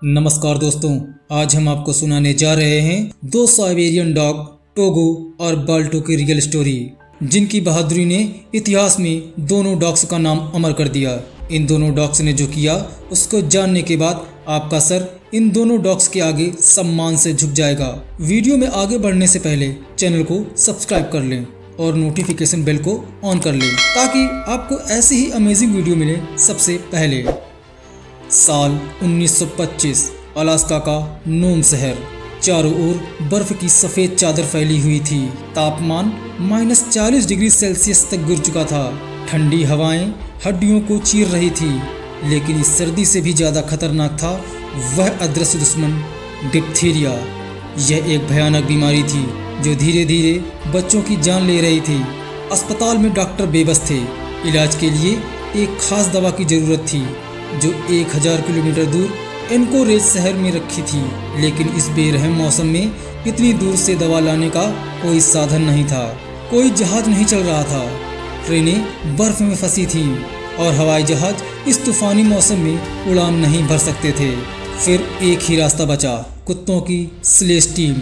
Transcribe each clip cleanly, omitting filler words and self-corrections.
नमस्कार दोस्तों, आज हम आपको सुनाने जा रहे हैं दो साइबेरियन डॉग टोगो और बाल्टो की रियल स्टोरी, जिनकी बहादुरी ने इतिहास में दोनों डॉग्स का नाम अमर कर दिया। इन दोनों डॉग्स ने जो किया उसको जानने के बाद आपका सर इन दोनों डॉग्स के आगे सम्मान से झुक जाएगा। वीडियो में आगे बढ़ने से पहले चैनल को सब्सक्राइब कर लें और नोटिफिकेशन बेल को ऑन कर लें ताकि आपको ऐसी ही अमेजिंग वीडियो मिले सबसे पहले। साल 1925, अलास्का का नोम शहर। चारों ओर बर्फ की सफेद चादर फैली हुई थी। तापमान -40 डिग्री सेल्सियस तक गिर चुका था। ठंडी हवाएं हड्डियों को चीर रही थी, लेकिन इस सर्दी से भी ज्यादा खतरनाक था वह अदृश्य दुश्मन, डिप्थीरिया। यह एक भयानक बीमारी थी जो धीरे धीरे बच्चों की जान ले रही थी। अस्पताल में डॉक्टर बेबस थे। इलाज के लिए एक खास दवा की जरूरत थी जो 1000 किलोमीटर दूर एनकोरेज शहर में रखी थी, लेकिन इस बेरहम मौसम में इतनी दूर से दवा लाने का कोई साधन नहीं था। कोई जहाज नहीं चल रहा था, ट्रेनें बर्फ में फंसी थीं और हवाई जहाज इस तूफानी मौसम में उड़ान नहीं भर सकते थे। फिर एक ही रास्ता बचा, कुत्तों की स्लेज टीम।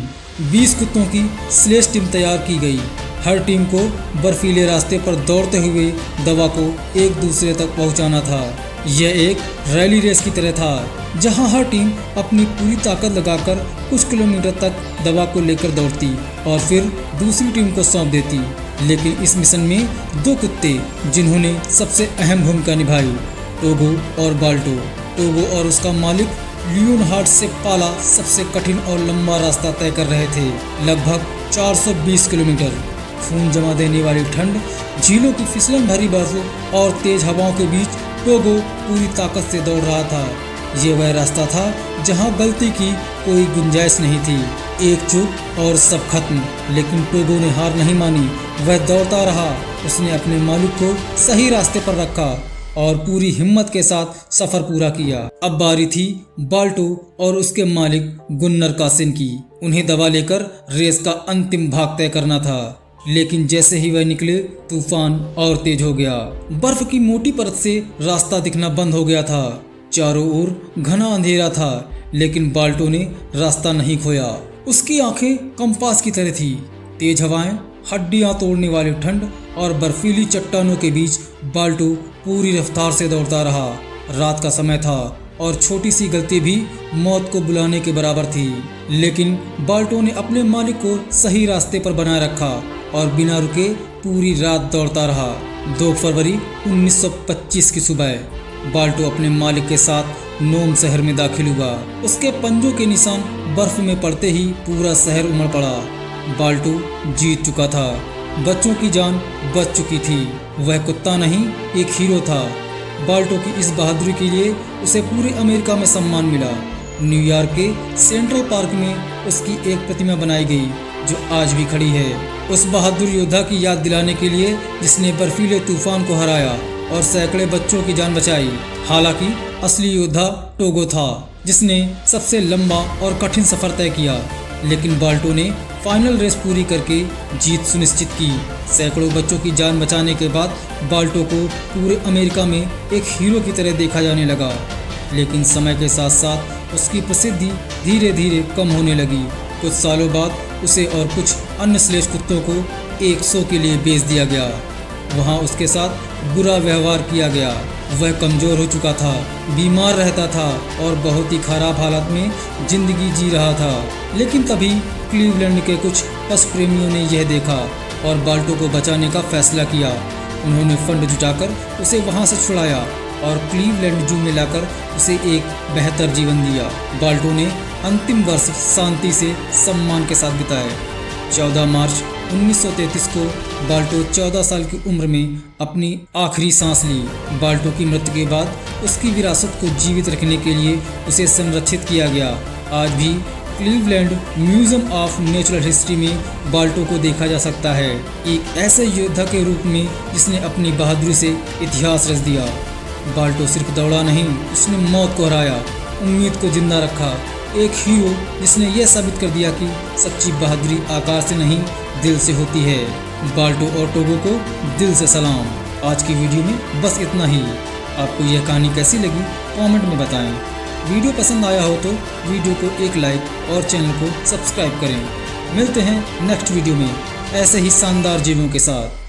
20 कुत्तों की स्लेज टीम तैयार की गई। हर टीम को बर्फीले रास्ते पर दौड़ते हुए दवा को एक दूसरे तक पहुंचाना था। यह एक रैली रेस की तरह था, जहां हर टीम अपनी पूरी ताकत लगाकर कुछ किलोमीटर तक दवा को लेकर दौड़ती और फिर दूसरी टीम को सौंप देती। लेकिन इस मिशन में दो कुत्ते जिन्होंने सबसे अहम भूमिका निभाई, टोगो और बाल्टो। टोगो और उसका मालिक लियोनहार्ड से पाला सबसे कठिन और लंबा रास्ता तय कर रहे थे, लगभग 420 किलोमीटर। खून जमा देने वाली ठंड, झीलों की फिसलन भरी बर्फ और तेज हवाओं के बीच टोगो पूरी ताकत से दौड़ रहा था। ये वह रास्ता था जहां गलती की कोई गुंजाइश नहीं थी। एक चूक और सब खत्म। लेकिन टोगो ने हार नहीं मानी, वह दौड़ता रहा। उसने अपने मालिक को सही रास्ते पर रखा और पूरी हिम्मत के साथ सफर पूरा किया। अब बारी थी बाल्टो और उसके मालिक गुन्नर कासिन की। उन्हें दवा लेकर रेस का अंतिम भाग तय करना था, लेकिन जैसे ही वह निकले तूफान और तेज हो गया। बर्फ की मोटी परत से रास्ता दिखना बंद हो गया था। चारों ओर घना अंधेरा था, लेकिन बाल्टो ने रास्ता नहीं खोया। उसकी आंखें कंपास की तरह थी। तेज हवाएं, हड्डियां तोड़ने वाली ठंड और बर्फीली चट्टानों के बीच बाल्टो पूरी रफ्तार से दौड़ता रहा। रात का समय था और छोटी सी गलती भी मौत को बुलाने के बराबर थी, लेकिन बाल्टो ने अपने मालिक को सही रास्ते पर बनाए रखा और बिना रुके पूरी रात दौड़ता रहा। 2 फरवरी 1925 की सुबह बाल्टो अपने मालिक के साथ नोम शहर में दाखिल हुआ। उसके पंजों के निशान बर्फ में पड़ते ही पूरा शहर उमड़ पड़ा। बाल्टो जीत चुका था, बच्चों की जान बच चुकी थी। वह कुत्ता नहीं, एक हीरो था। बाल्टो की इस बहादुरी के लिए उसे पूरे अमेरिका में सम्मान मिला। न्यूयॉर्क के सेंट्रल पार्क में उसकी एक प्रतिमा बनाई गई जो आज भी खड़ी है, उस बहादुर योद्धा की याद दिलाने के लिए जिसने बर्फीले तूफान को हराया और सैकड़े बच्चों की जान बचाई। हालांकि असली योद्धा टोगो था, जिसने सबसे लंबा और कठिन सफर तय किया, लेकिन बाल्टो ने फाइनल रेस पूरी करके जीत सुनिश्चित की। सैकड़ों बच्चों की जान बचाने के बाद बाल्टो को पूरे अमेरिका में एक हीरो की तरह देखा जाने लगा। लेकिन समय के साथ साथ उसकी प्रसिद्धि धीरे धीरे कम होने लगी। कुछ सालों बाद उसे और कुछ अन्य स्लेज कुत्तों को 100 के लिए बेच दिया गया। वहाँ उसके साथ बुरा व्यवहार किया गया। वह कमज़ोर हो चुका था, बीमार रहता था और बहुत ही खराब हालत में जिंदगी जी रहा था। लेकिन तभी क्लीवलैंड के कुछ पशु प्रेमियों ने यह देखा और बाल्टो को बचाने का फैसला किया। उन्होंने फंड जुटाकर उसे वहाँ से छुड़ाया और क्लीवलैंड जू में लाकर उसे एक बेहतर जीवन दिया। बाल्टो ने अंतिम वर्ष शांति से सम्मान के साथ बिताए। 14 मार्च 1933 को बाल्टो 14 साल की उम्र में अपनी आखिरी सांस ली। बाल्टो की मृत्यु के बाद उसकी विरासत को जीवित रखने के लिए उसे संरक्षित किया गया। आज भी Cleveland museum of natural history में बाल्टो को देखा जा सकता है, एक ऐसे योद्धा के रूप में जिसने अपनी बहादुरी से इतिहास रच दिया। बाल्टो सिर्फ दौड़ा नहीं, उसने मौत को हराया, उम्मीद को जिंदा रखा। एक हीरो जिसने यह साबित कर दिया कि सच्ची बहादुरी आकार से नहीं, दिल से होती है। बाल्टो और टोगो को दिल से सलाम। आज की वीडियो में बस इतना ही। आपको यह कहानी कैसी लगी कमेंट में बताएं। वीडियो पसंद आया हो तो वीडियो को एक लाइक और चैनल को सब्सक्राइब करें। मिलते हैं नेक्स्ट वीडियो में ऐसे ही शानदार जीवों के साथ।